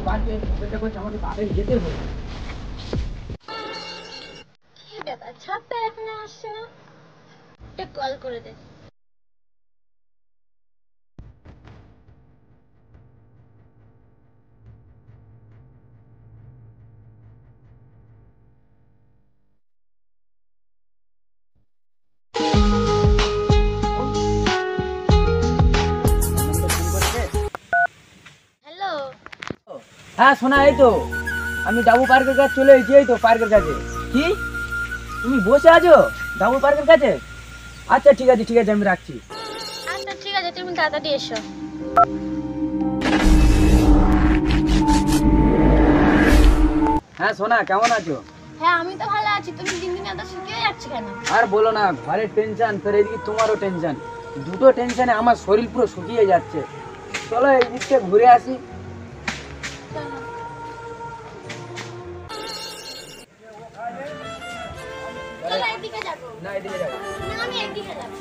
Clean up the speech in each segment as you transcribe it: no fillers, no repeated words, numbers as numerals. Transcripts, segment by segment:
বাড়িতে অপেক্ষা করছে, আমাকে তাড়াতাড়ি যেতে হবে। কি ব্যাপার, ছাত্র এখানে আসছে না? একটা কল করে দে। হ্যালো। হ্যাঁ শোনা, এই তো আমি ডাবু পার্কের কাছে চলে এসেছি। এই তো পার্কের কাছে। কি তুমি বসে আছো ডাবু পার্কের কাছে? আচ্ছা ঠিক আছে ঠিক আছে, আমি রাখছি। আচ্ছা ঠিক আছে, তুমি তাড়াতাড়ি এসো। হ্যাঁ সোনা, কেমন আছো? হ্যাঁ আমি তো ভালো আছি, তুমি দিন দিন এত শুকিয়ে যাচ্ছে কেন? আর বলো না, ঘরের টেনশন, তোর এদিকে তোমারও টেনশন, দুটো টেনশনে আমার শরীর পুরো শুকিয়ে যাচ্ছে। চলো এই দিকটা ঘুরে আসি। চলো এদিকে যাবো। না এদিকে যাবো। না আমি এদিকে যাবো।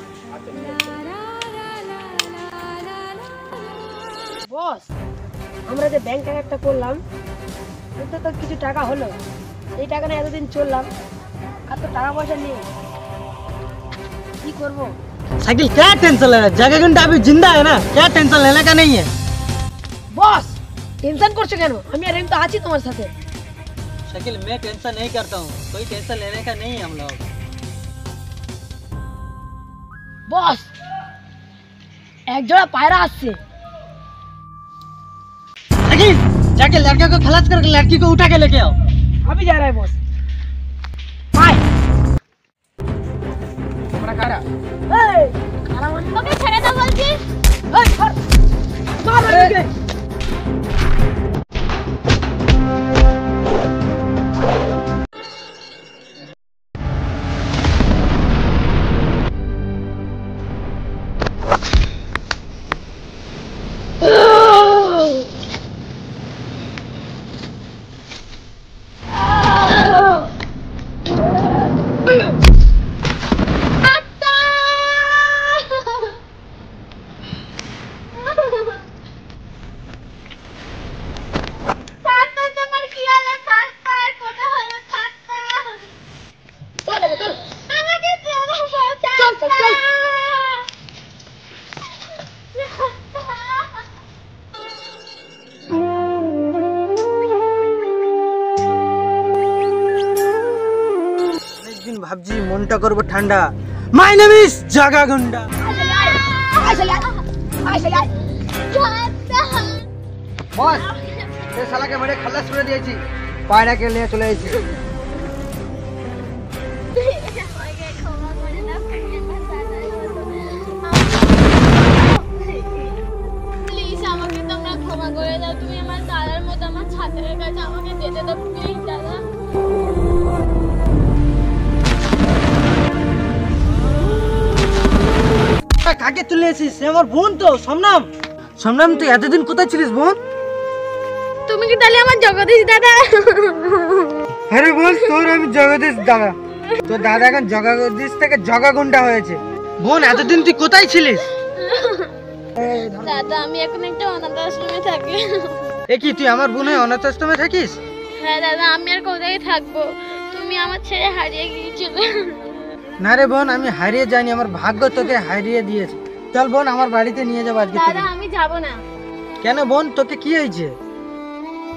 বস, আমরা যে ব্যাংক একটা করলাম, এতে তো কিছু টাকা হলো। এই টাকা না এতদিন চললাম, আর তো টাকা পয়সা নেই, কি করবো? साइकिल क्या टेंशन ले रहा है? जगह घंटा अभी जिंदा है ना, क्या टेंशन लेने का नहीं है। বস টেনশন করছো কেন? আমি আর তো আছি তোমার সাথে। शकील मैं टेंशन नहीं करता हूँ, कोई टेंशन लेने का नहीं है हम लोग। বস এক জোড়া পায়রা আসছে। शकील जाके लड़के को खलास करके लड़की को उठा के लेके आओ। अभी जा रहा है बॉस। बाय। তোমরা কারা? এই খারাপ ওকে ছেড়ে দাও বলছি। এই ধর, মার ওকে। একদিন ভাবছি মনটা করব ঠান্ডা। মাই নেম ইজ জাগা গুন্ডা। বস এই শালাকে মেরে খালাস করে দিয়েছি, পায়রাকে নিয়ে চলে এসেছি। প্লিজ আমাকে তোমরা ক্ষমা করে দাও, তুমি আমার দাদার মতো আমার ছাত্রের কাছে আমাকে যেতে দাও প্লিজ দাদা। কাকে তুলে এসেছিস? সে আমার বোন তো, সমনাম। সমনাম তুই এতদিন কোথায় ছিলিস বোন? তুমি কি তাহলে আমার জগদীশ দাদা? আরে বোন তোর আমি জগদীশ দাদা, তোর দাদা এখন জগদীশ থেকে জগা গুন্ডা হয়েছে। বোন এতদিন তুই কোথায় ছিলিস? দাদা আমি এখন একটা অনাথ আশ্রমে থাকি। এ কি তুই আমার বোন হয়ে অনাথ আশ্রমে থাকিস? হ্যাঁ দাদা, আমি আর কোথায় থাকবো, তুমি আমার ছেড়ে হারিয়ে গিয়েছিলে। না রে বোন, আমি হারিয়ে যাইনি, আমার ভাগ্য তোকে হারিয়ে দিয়েছে। চল বোন আমার বাড়িতে নিয়ে যাবো আজকে থেকে। দাদা আমি যাব না। কেন বোন, তোকে কি হয়েছে?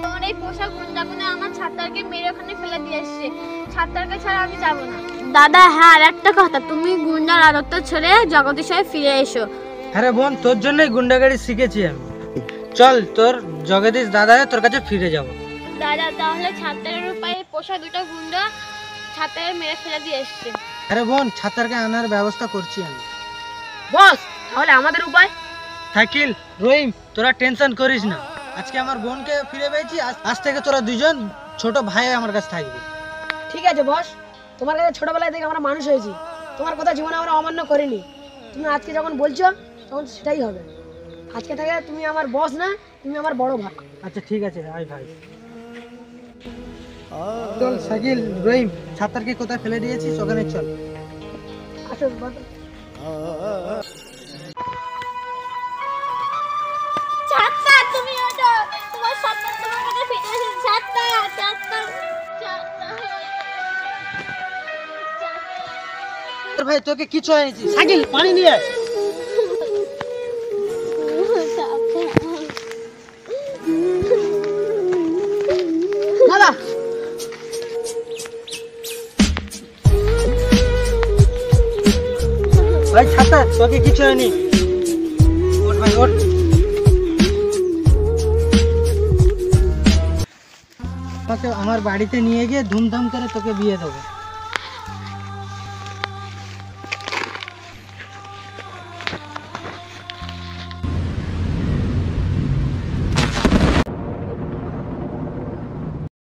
তোমার এই পোশাক গুন্ডাগুলো আমার ছাত্রকে মেরে ওখানে ফেলে দিয়ে এসছে, ছাত্রকে ছাড়া আমি যাব না। দাদা হ্যাঁ আর একটা কথা, তুমি গুন্ডার আড়ত ছেড়ে জগদীশ হয়ে ফিরে এসো। আরে বোন তোর জন্যই গুন্ডাগাড়ি শিখেছি আমি। চল তোর জগদীশ দাদা হয়ে তোর কাছে ফিরে যাব। দাদা তাহলে ছাত্রের উপায়ে পোষা দুটো গুন্ডা ছাত্রের মেরে ফেলে দিয়ে এসছে। আরে বোন ছাত্রকে আনার ব্যবস্থা করছি আমি। বস তাহলে আমাদের উপায়? শাকিল, রহিম তোরা টেনশন করিস না, আজকে আমার বোনকে ফিরে পেয়েছি, আজ থেকে তোরা দুজন ছোট ভাই আমার কাছে থাকবি। ঠিক আছে বস, তোমার কাছে ছোটবেলায় থেকে আমরা মানুষ হয়েছি, তোমার কথা জীবনে আমরা অমান্য করিনি। তুমি আজকে যখন বলছো তখন সেটাই হবে। আজকে থেকে তুমি আমার বস না, তুমি আমার বড় ভাই। আচ্ছা ঠিক আছে আয় ভাই। চল শাকিল, রহিম ছাত্রকে কোথায় ফেলে দিয়েছিস ওখানে চল। আসো বস। ছাত্রা তুমি ওঠো, তোমার স্বপ্ন তোমার কাছে ভাই তোকে কিছু হয়েছে, সাইকেল পানি নিয়ে আয়। দাদা ভাই ছাতা, তোকে কিছু হয়নি, ওঠ ভাই ওঠ। তোকে আমার বাড়িতে নিয়ে গিয়ে ধুমধাম করে তোকে বিয়ে দেবো।